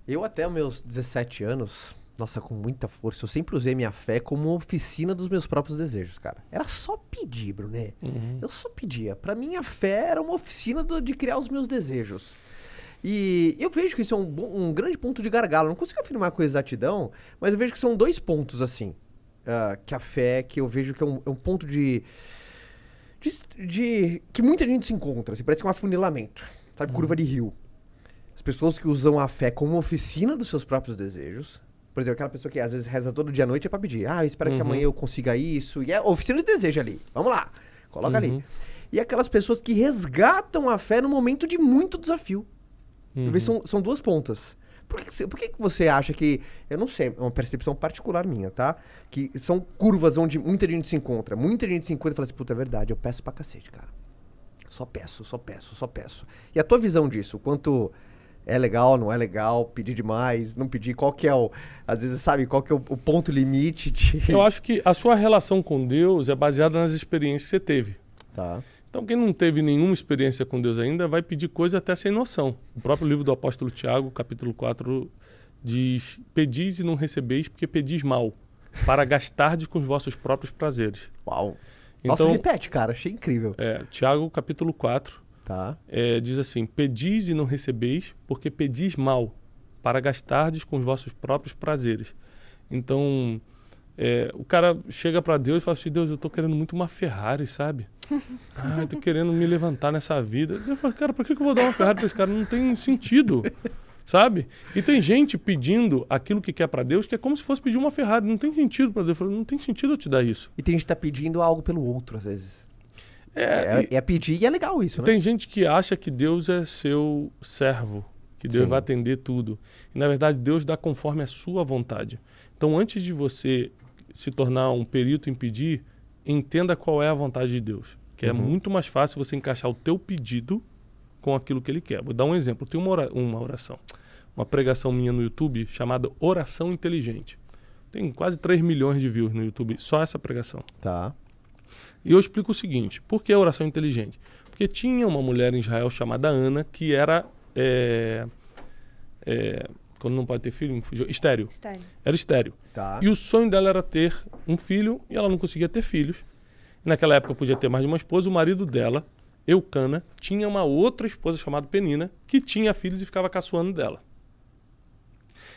Eu até os meus 17 anos, nossa, com muita força, eu sempre usei minha fé como oficina dos meus próprios desejos, cara. Era só pedir, Bruné. Eu só pedia. Pra mim, a fé era uma oficina de criar os meus desejos. E eu vejo que isso é um grande ponto de gargalo. Não consigo afirmar com exatidão, mas eu vejo que são dois pontos, assim. Que a fé, que eu vejo que é um ponto que muita gente se encontra. Assim, parece que é um afunilamento. Sabe, curva de rio. As pessoas que usam a fé como oficina dos seus próprios desejos. Por exemplo, aquela pessoa que às vezes reza todo dia à noite é pra pedir. Eu espero que amanhã eu consiga isso. E é oficina de desejo ali. Vamos lá. Coloca ali. E aquelas pessoas que resgatam a fé no momento de muito desafio. Eu vejo que são duas pontas. Por que você acha que... Eu não sei, é uma percepção particular minha, tá? Que são curvas onde muita gente se encontra. Muita gente se encontra e fala assim, puta, é verdade, eu peço pra cacete, cara. Só peço, só peço, só peço. E a tua visão disso? Quanto é legal, não é legal? Pedir demais, não pedir? Qual que é às vezes, sabe, qual que é o ponto limite de... Eu acho que a sua relação com Deus é baseada nas experiências que você teve. Tá. Então, quem não teve nenhuma experiência com Deus ainda vai pedir coisa até sem noção. O próprio livro do apóstolo Tiago, capítulo 4, diz: pedis e não recebeis, porque pedis mal, para gastardes com os vossos próprios prazeres. Uau. Então, nossa, repete, cara, achei incrível. Tiago, capítulo 4, tá. Diz assim: pedis e não recebeis, porque pedis mal, para gastardes com os vossos próprios prazeres. Então, o cara chega para Deus e fala assim: Deus, eu tô querendo muito uma Ferrari, sabe? Eu tô querendo me levantar nessa vida. Eu falo, cara, por que eu vou dar uma Ferrari pra esse cara? Não tem sentido, sabe? E tem gente pedindo aquilo que quer pra Deus, que é como se fosse pedir uma Ferrari. Não tem sentido pra Deus. Eu falo, não tem sentido eu te dar isso. E tem gente que tá pedindo algo pelo outro, às vezes. É pedir e é legal isso, né? Tem gente que acha que Deus é seu servo, que Deus vai atender tudo. E, na verdade, Deus dá conforme a sua vontade. Então, antes de você se tornar um perito em pedir, entenda qual é a vontade de Deus. Que é muito mais fácil você encaixar o teu pedido com aquilo que Ele quer. Vou dar um exemplo. Eu tenho uma oração, uma pregação minha no YouTube chamada Oração Inteligente. Tem quase 3 milhões de views no YouTube, só essa pregação. Tá. E eu explico o seguinte: por que a oração inteligente? Porque tinha uma mulher em Israel chamada Ana, que era, quando não pode ter filho, estéril. Era estéril. Tá. E o sonho dela era ter um filho, e ela não conseguia ter filhos. E naquela época podia ter mais de uma esposa. O marido dela, Eucana, tinha uma outra esposa chamada Penina, que tinha filhos e ficava caçoando dela.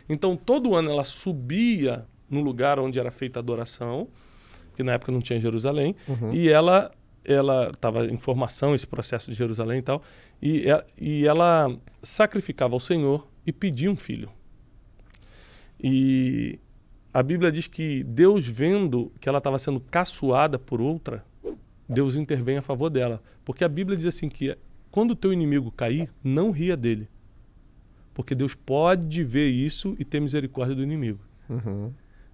Então, todo ano ela subia no lugar onde era feita a adoração, que na época não tinha Jerusalém, e ela estava em formação, esse processo de Jerusalém e tal, e ela sacrificava ao Senhor e pedia um filho. E a Bíblia diz que Deus, vendo que ela estava sendo caçoada por outra, Deus intervém a favor dela. Porque a Bíblia diz assim que quando o teu inimigo cair, não ria dele. Porque Deus pode ver isso e ter misericórdia do inimigo.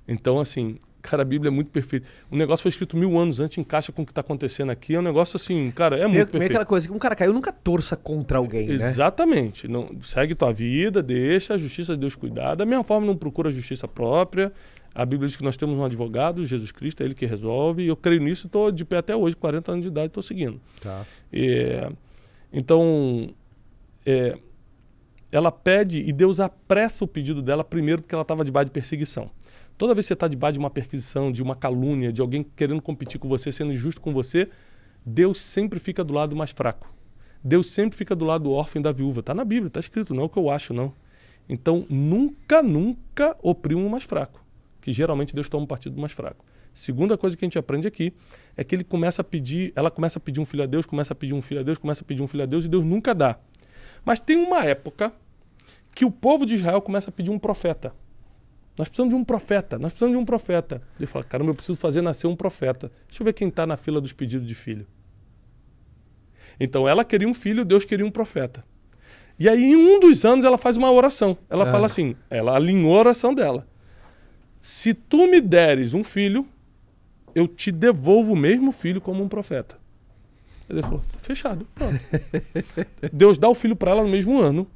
Então, assim, cara, a Bíblia é muito perfeita. O negócio foi escrito 1000 anos antes, encaixa com o que está acontecendo aqui. É um negócio assim, cara, é muito perfeito. Meio aquela coisa que um cara caiu, nunca torça contra alguém, né? Exatamente. Não, segue tua vida, deixa a justiça de Deus cuidar. Da mesma forma, não procura a justiça própria. A Bíblia diz que nós temos um advogado, Jesus Cristo, é Ele que resolve. E eu creio nisso e estou de pé até hoje, 40 anos de idade, estou seguindo. Tá. Então, ela pede e Deus apressa o pedido dela primeiro porque ela estava debaixo de perseguição. Toda vez que você está debaixo de uma perseguição, de uma calúnia, de alguém querendo competir com você, sendo injusto com você, Deus sempre fica do lado mais fraco. Deus sempre fica do lado do órfão e da viúva. Está na Bíblia, está escrito, não é o que eu acho, não. Então, nunca oprima o mais fraco, que geralmente Deus toma um partido do mais fraco. Segunda coisa que a gente aprende aqui é que ela começa a pedir um filho a Deus, começa a pedir um filho a Deus, começa a pedir um filho a Deus e Deus nunca dá. Mas tem uma época que o povo de Israel começa a pedir um profeta. Nós precisamos de um profeta, nós precisamos de um profeta. Ele fala, caramba, eu preciso fazer nascer um profeta. Deixa eu ver quem está na fila dos pedidos de filho. Então ela queria um filho, Deus queria um profeta. E aí em um dos anos ela faz uma oração. Ela fala assim, ela alinhou a oração dela. Se tu me deres um filho, eu te devolvo o mesmo filho como um profeta. Ele falou, fechado, pronto. Deus dá o filho para ela no mesmo ano.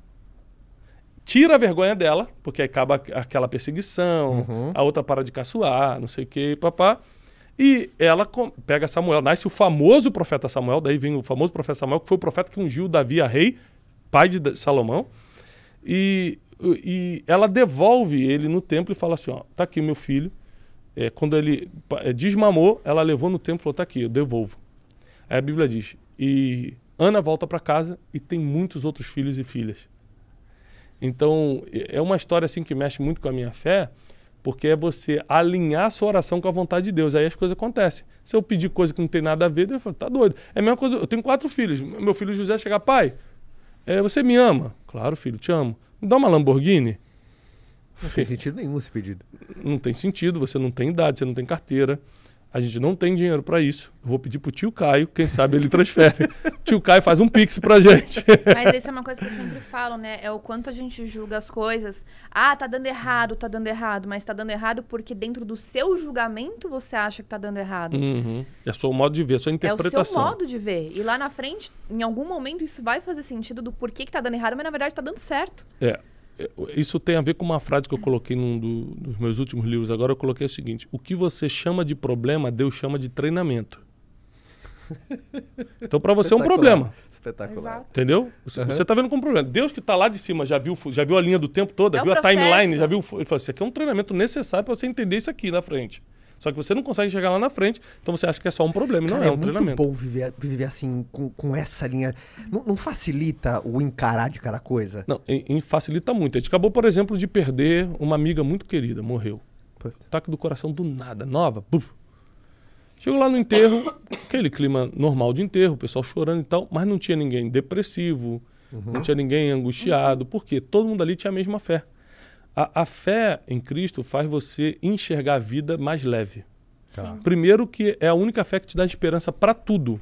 Tira a vergonha dela, porque aí acaba aquela perseguição, a outra para de caçoar, não sei o que, papá. E ela pega Samuel, nasce o famoso profeta Samuel, daí vem o famoso profeta Samuel, que foi o profeta que ungiu Davi a rei, pai de Salomão. E e ela devolve ele no templo e fala assim, ó, tá aqui meu filho. Quando ele desmamou, ela levou no templo e falou, tá aqui, eu devolvo. Aí a Bíblia diz, e Ana volta para casa e tem muitos outros filhos e filhas. Então, é uma história assim que mexe muito com a minha fé, porque é você alinhar a sua oração com a vontade de Deus. Aí as coisas acontecem. Se eu pedir coisa que não tem nada a ver, Deus fala, tá doido. É a mesma coisa, eu tenho 4 filhos. Meu filho José chega, pai, você me ama? Claro, filho, te amo. Me dá uma Lamborghini? Não tem sentido nenhum esse pedido. Não tem sentido, você não tem idade, você não tem carteira. A gente não tem dinheiro para isso. Eu vou pedir pro tio Caio, quem sabe ele transfere. Tio Caio faz um pix pra gente. Mas isso é uma coisa que eu sempre falo, né? É o quanto a gente julga as coisas. Ah, tá dando errado, tá dando errado. Mas tá dando errado porque dentro do seu julgamento você acha que tá dando errado. Uhum. É só o modo de ver, é a sua interpretação. É o seu modo de ver. E lá na frente, em algum momento, isso vai fazer sentido do porquê que tá dando errado, mas na verdade tá dando certo. Isso tem a ver com uma frase que eu coloquei num dos meus últimos livros. Agora eu coloquei o seguinte: o que você chama de problema, Deus chama de treinamento. Então para você é um problema. Espetacular. Exato. Entendeu? Você tá vendo como problema. Deus que tá lá de cima já viu a linha do tempo toda, viu a timeline, já viu. Ele falou: isso aqui é um treinamento necessário para você entender isso aqui na frente. Só que você não consegue chegar lá na frente, então você acha que é só um problema. Cara, não é um treinamento. É muito bom viver assim, com essa linha. Não facilita o encarar de cada coisa? Não, facilita muito. A gente acabou, por exemplo, de perder uma amiga muito querida, morreu. Ataque do coração do nada, nova. Buf. Chegou lá no enterro, aquele clima normal de enterro, o pessoal chorando e tal, mas não tinha ninguém depressivo, não tinha ninguém angustiado. Por quê? Todo mundo ali tinha a mesma fé. A fé em Cristo faz você enxergar a vida mais leve. Sim. Primeiro que é a única fé que te dá esperança para tudo.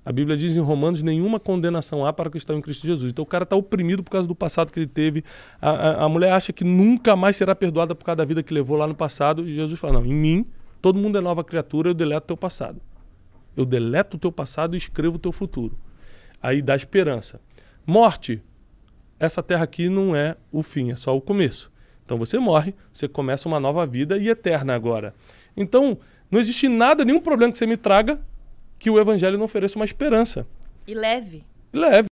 A Bíblia diz em Romanos, nenhuma condenação há para que estão em Cristo Jesus. Então o cara está oprimido por causa do passado que ele teve. A mulher acha que nunca mais será perdoada por causa da vida que levou lá no passado. E Jesus fala, não, em mim todo mundo é nova criatura, eu deleto o teu passado. Eu deleto o teu passado e escrevo o teu futuro. Aí dá esperança. Morte. Essa terra aqui não é o fim, é só o começo. Então você morre, você começa uma nova vida e eterna agora. Então, não existe nada, nenhum problema que você me traga que o evangelho não ofereça uma esperança. E leve. Leve.